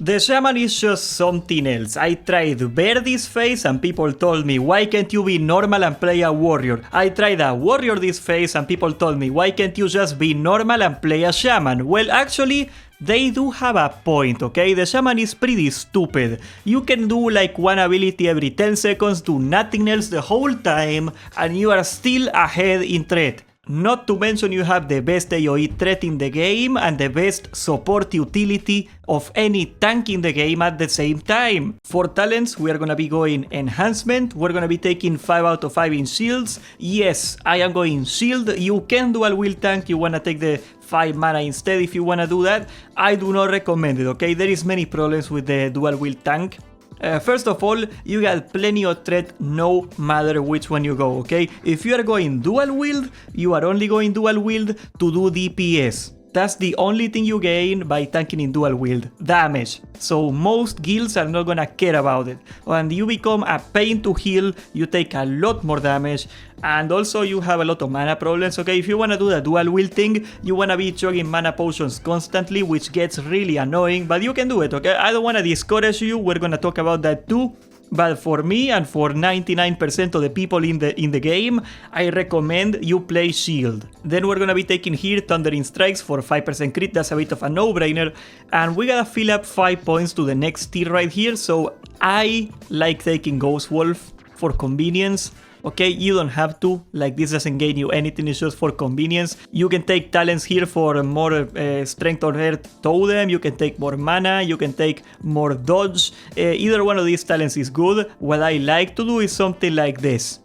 The Shaman is just something else. I tried bear this phase and people told me, why can't you be normal and play a warrior? I tried a warrior this phase and people told me, why can't you just be normal and play a Shaman? Well, actually, they do have a point, okay? The Shaman is pretty stupid. You can do like one ability every 10 seconds, do nothing else the whole time, and you are still ahead in threat. Not to mention you have the best AoE threat in the game and the best support utility of any tank in the game at the same time. For talents, we are gonna be going enhancement, we're gonna be taking 5 out of 5 in shields. Yes, I am going shield. You can dual wield tank, you wanna take the 5 mana instead if you wanna do that. I do not recommend it, okay? There is many problems with the dual wield tank. First of all, you got plenty of threat no matter which one you go, okay? If you are going dual wield, you are only going dual wield to do DPS. That's the only thing you gain by tanking in dual wield, damage. So most guilds are not gonna care about it. And you become a pain to heal, you take a lot more damage, and also you have a lot of mana problems, okay? If you wanna do the dual wield thing, you wanna be chugging mana potions constantly, which gets really annoying, but you can do it, okay? I don't wanna discourage you, we're gonna talk about that too. But for me and for 99% of the people in the game, I recommend you play shield. Then we're gonna be taking here Thundering Strikes for 5% crit, that's a bit of a no-brainer. And we gotta fill up 5 points to the next tier right here, so I like taking Ghost Wolf for convenience. Okay, you don't have to, like this doesn't gain you anything, it's just for convenience. You can take talents here for more strength or earth totem, you can take more mana, you can take more dodge. Either one of these talents is good. What I like to do is something like this.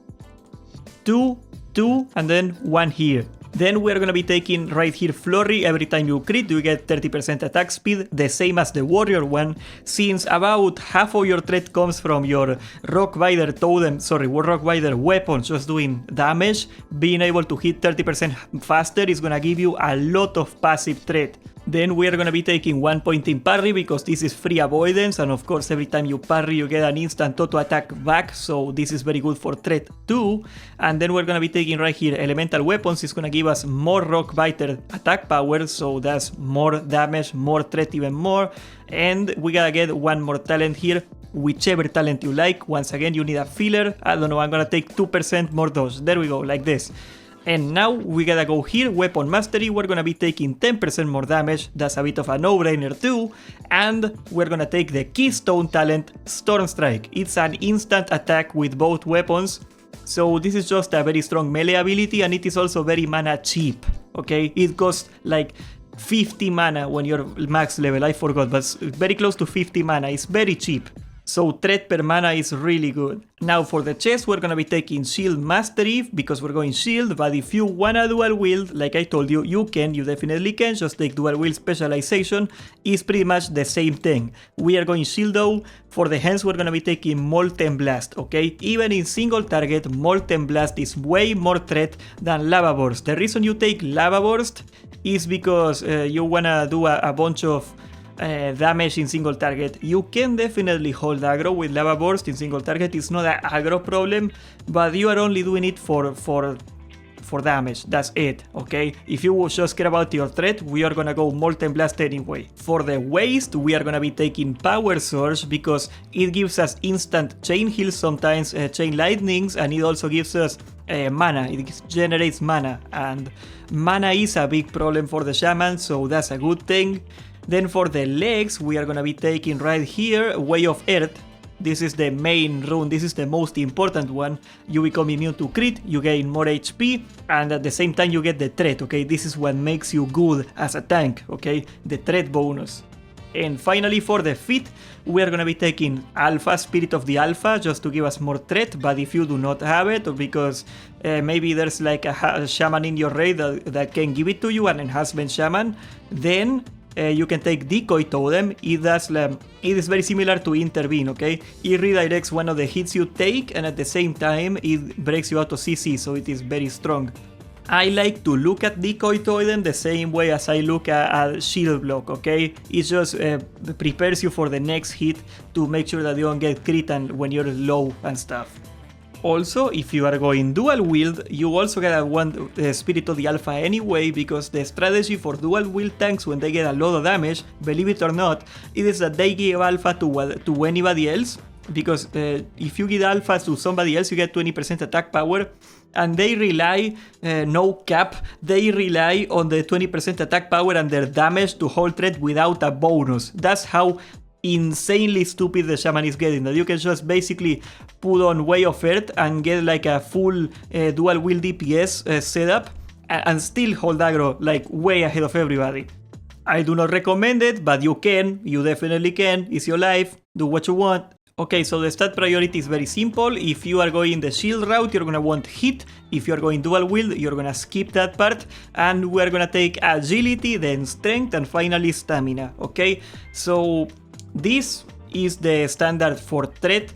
2, 2, and then 1 here. Then we're gonna be taking right here Flurry. Every time you crit, you get 30% attack speed, the same as the warrior one. Since about half of your threat comes from your Rockbiter Rockbiter weapon just doing damage, being able to hit 30% faster is gonna give you a lot of passive threat. Then we are gonna be taking 1 point in parry because this is free avoidance, and of course every time you parry you get an instant auto attack back, so this is very good for threat too. And then we're gonna be taking right here elemental weapons. It's gonna give us more Rockbiter attack power, so that's more damage, more threat even more. And we gotta get one more talent here, whichever talent you like. Once again, you need a filler. I don't know, I'm gonna take 2% more dodge. There we go, like this. And now we gotta go here, Weapon Mastery, we're gonna be taking 10% more damage, that's a bit of a no-brainer too, and we're gonna take the keystone talent, Storm Strike. It's an instant attack with both weapons, so this is just a very strong melee ability, and it is also very mana cheap, okay? It costs like 50 mana when you're max level, I forgot, but it's very close to 50 mana, it's very cheap. So threat per mana is really good. Now for the chest, we're gonna be taking Shield Mastery because we're going shield, but if you wanna dual wield, like I told you, you definitely can, just take dual wield specialization, it's pretty much the same thing. We are going shield though. For the hands, we're gonna be taking Molten Blast, okay? Even in single target, Molten Blast is way more threat than Lava Burst. The reason you take Lava Burst is because you wanna do a bunch of damage in single target. You can definitely hold aggro with Lava Burst in single target, it's not an aggro problem, but you are only doing it for damage, that's it, okay? If you just care about your threat, we are gonna go Molten Blast anyway. For the waste, we are gonna be taking Power Surge because it gives us instant chain heals, sometimes chain lightnings, and it also gives us mana, it generates mana, and mana is a big problem for the Shaman, so that's a good thing. Then for the legs, we are gonna be taking right here, Way of Earth. This is the main rune, this is the most important one. You become immune to crit, you gain more HP, and at the same time you get the threat, okay? This is what makes you good as a tank, okay? The threat bonus. And finally for the feet, we are gonna be taking Alpha, Spirit of the Alpha, just to give us more threat, but if you do not have it, or because maybe there's like a Shaman in your raid that can give it to you, an enhancement Shaman, then you can take Decoy Totem. It is very similar to Intervene, okay? It redirects one of the hits you take, and at the same time it breaks you out of CC, so it is very strong. I like to look at Decoy Totem the same way as I look at Shield Block, okay? It just prepares you for the next hit to make sure that you don't get crit and when you're low and stuff. Also, if you are going dual wield, you also gotta want Spirit of the Alpha anyway, because the strategy for dual wield tanks when they get a lot of damage, believe it or not, it is that they give alpha to anybody else, because if you give alpha to somebody else, you get 20% attack power, and they rely, no cap, they rely on the 20% attack power and their damage to hold threat without a bonus. That's how insanely stupid the Shaman is getting, that you can just basically put on Way of Earth and get like a full dual wield DPS setup and still hold aggro like way ahead of everybody. I do not recommend it, but you can, you definitely can, it's your life, do what you want. Okay, so the stat priority is very simple. If you are going the shield route, you're gonna want hit. If you're going dual wield, you're gonna skip that part. And we're gonna take agility, then strength, and finally stamina, okay? So this is the standard for threat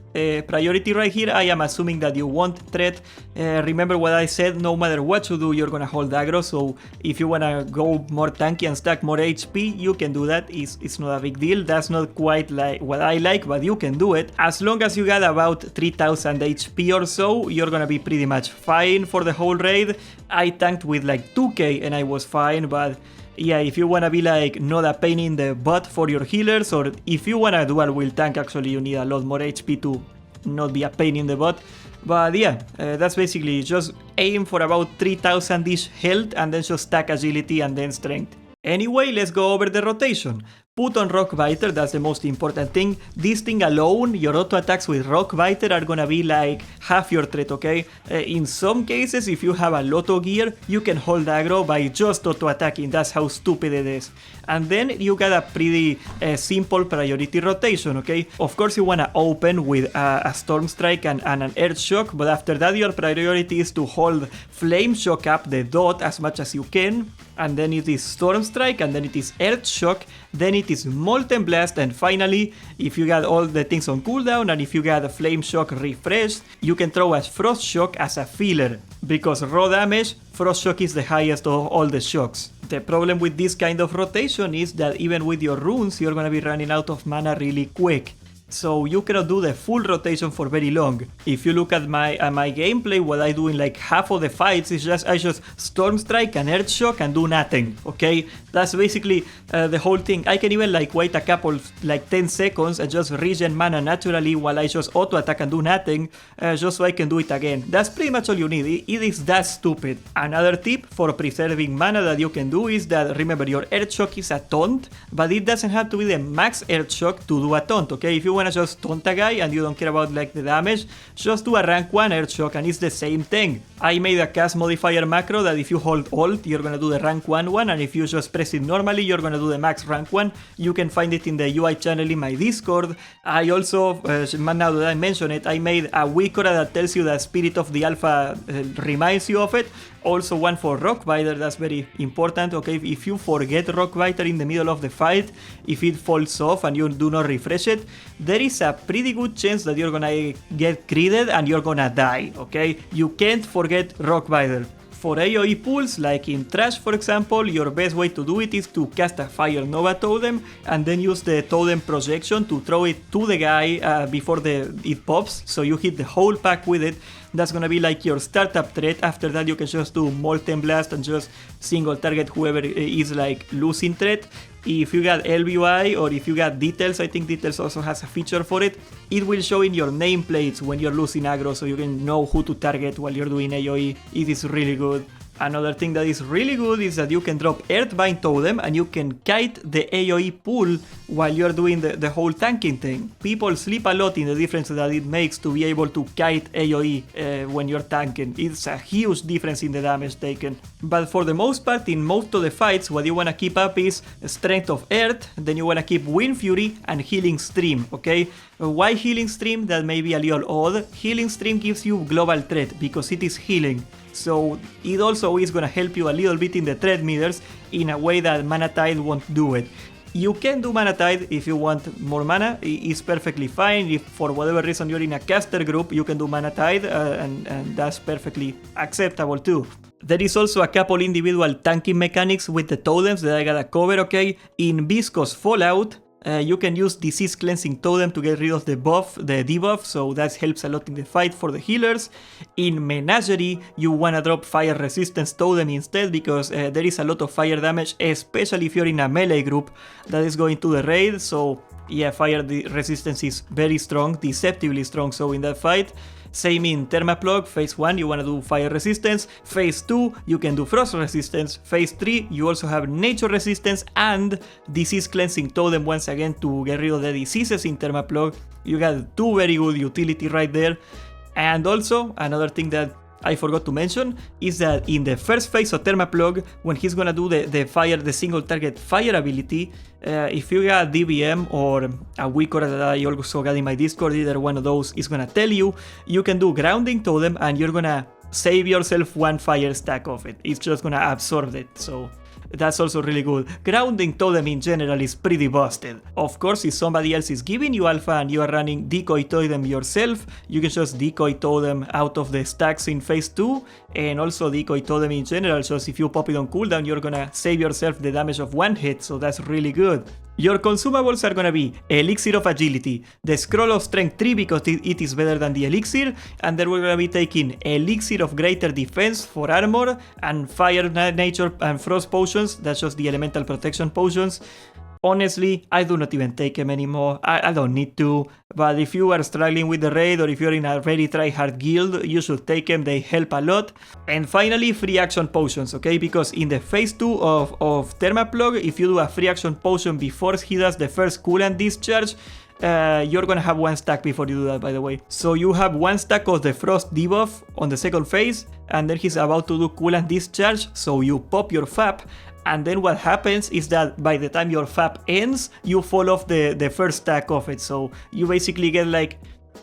priority right here. I am assuming that you want threat. Remember what I said, no matter what you do, you're gonna hold aggro. So if you wanna go more tanky and stack more HP, you can do that. It's not a big deal. That's not quite like what I like, but you can do it. As long as you got about 3000 HP or so, you're gonna be pretty much fine for the whole raid. I tanked with like 2k and I was fine, but yeah, if you wanna be like not a pain in the butt for your healers, or if you wanna dual wield tank, actually you need a lot more HP to not be a pain in the butt. But yeah, that's basically just aim for about 3000-ish health and then just stack agility and then strength. Anyway, let's go over the rotation. Put on Rock Biter, that's the most important thing. This thing alone, your auto attacks with Rock Biter are gonna be like half your threat, okay? In some cases, if you have a lot of gear, you can hold aggro by just auto attacking. That's how stupid it is. And then you got a pretty simple priority rotation, okay? Of course, you wanna open with a Storm Strike and an Earth Shock, but after that, your priority is to hold Flame Shock up the dot as much as you can. And then it is Storm Strike, and then it is Earth Shock, then it is Molten Blast, and finally, if you got all the things on cooldown and if you got a Flame Shock refreshed, you can throw a Frost Shock as a filler, because raw damage, Frost Shock is the highest of all the shocks. The problem with this kind of rotation is that even with your runes, you're gonna be running out of mana really quick. So you cannot do the full rotation for very long. If you look at my gameplay, what I do in like half of the fights is I just Storm Strike and Earth Shock and do nothing, okay? That's basically the whole thing. I can even like wait a couple, like 10 seconds and just regen mana naturally while I just auto attack and do nothing, just so I can do it again. That's pretty much all you need. It is that stupid. Another tip for preserving mana that you can do is that, remember, your Earth Shock is a taunt, but it doesn't have to be the max Earth Shock to do a taunt, okay? If you wanna just taunt a guy and you don't care about like the damage, just do a rank 1 Earth Shock and it's the same thing. I made a cast modifier macro that if you hold alt, you're gonna do the rank 1 one, and if you just press it normally, you're gonna do the max rank 1. You can find it in the UI channel in my Discord. I also, now that I mention it, I made a Wikora that tells you that Spirit of the Alpha reminds you of it. Also one for Rock Biter, that's very important, okay? If you forget Rock Biter in the middle of the fight, if it falls off and you do not refresh it, there is a pretty good chance that you're gonna get critted and you're gonna die, okay? You can't forget Rock Biter. For AoE pulls, like in Trash for example, your best way to do it is to cast a Fire Nova Totem and then use the Totem projection to throw it to the guy before it pops, so you hit the whole pack with it. That's gonna be like your startup threat. After that you can just do Molten Blast and just single target whoever is like losing threat. If you got LBY or if you got Details, I think Details also has a feature for it, it will show in your nameplates when you're losing aggro, so you can know who to target while you're doing AoE. It is really good. Another thing that is really good is that you can drop Earthbind Totem and you can kite the AoE pool while you're doing the whole tanking thing. People sleep a lot in the difference that it makes to be able to kite AoE when you're tanking. It's a huge difference in the damage taken. But for the most part, in most of the fights, what you want to keep up is Strength of Earth, then you want to keep Wind Fury and Healing Stream, okay? Why Healing Stream? That may be a little odd. Healing Stream gives you global threat because it is healing. So it also is gonna help you a little bit in the threat meters in a way that Mana Tide won't do it. You can do Mana Tide if you want more mana, it's perfectly fine. If for whatever reason you're in a caster group, you can do Mana Tide and that's perfectly acceptable too. There is also a couple individual tanking mechanics with the totems that I gotta cover, okay? In Viscous Fallout, you can use Disease Cleansing Totem to get rid of the debuff, so that helps a lot in the fight for the healers. In Menagerie, you wanna drop Fire Resistance Totem instead, because there is a lot of fire damage, especially if you're in a melee group that is going to the raid, so yeah, fire resistance is very strong, deceptively strong, so in that fight. Same in Thermaplug, phase 1 you wanna do fire resistance, phase 2 you can do frost resistance, phase 3 you also have nature resistance and disease cleansing totem once again to get rid of the diseases in Thermaplug. You got 2 very good utility right there. And also another thing that I forgot to mention is that in the first phase of Thermaplug, when he's gonna do the single target fire ability, if you got DBM or a weak order that I also got in my Discord, either one of those is gonna tell you, you can do grounding totem and you're gonna save yourself 1 fire stack of it. It's just gonna absorb it, so that's also really good. Grounding totem in general is pretty busted. Of course, if somebody else is giving you alpha and you are running decoy totem yourself, you can just decoy totem out of the stacks in phase 2, and also decoy totem in general, just if you pop it on cooldown, you're gonna save yourself the damage of 1 hit, so that's really good. Your consumables are gonna be Elixir of Agility, the Scroll of Strength 3 because it is better than the Elixir, and then we're gonna be taking Elixir of Greater Defense for armor, and Fire, Nature, and Frost potions, that's just the elemental protection potions. Honestly, I do not even take them anymore, I don't need to, but if you are struggling with the raid or if you're in a very try-hard guild, you should take them, they help a lot. And finally, free action potions, okay, because in the phase 2 of Thermaplug, if you do a free action potion before he does the first coolant discharge, you're gonna have 1 stack before you do that, by the way. So you have 1 stack of the frost debuff on the second phase, and then he's about to do coolant discharge, so you pop your FAP, and then what happens is that by the time your FAP ends, you fall off the first stack of it, so you basically get like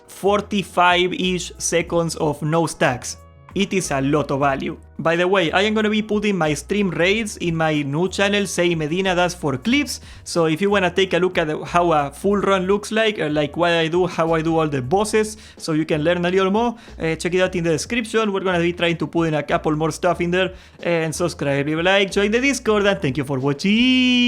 45-ish seconds of no stacks. It is a lot of value. By the way, I am gonna be putting my stream raids in my new channel, Say Medina Does for clips, so if you wanna take a look at how a full run looks like what I do, how I do all the bosses, so you can learn a little more, check it out in the description. We're gonna be trying to put in a couple more stuff in there, and subscribe, leave a like, join the Discord, and thank you for watching.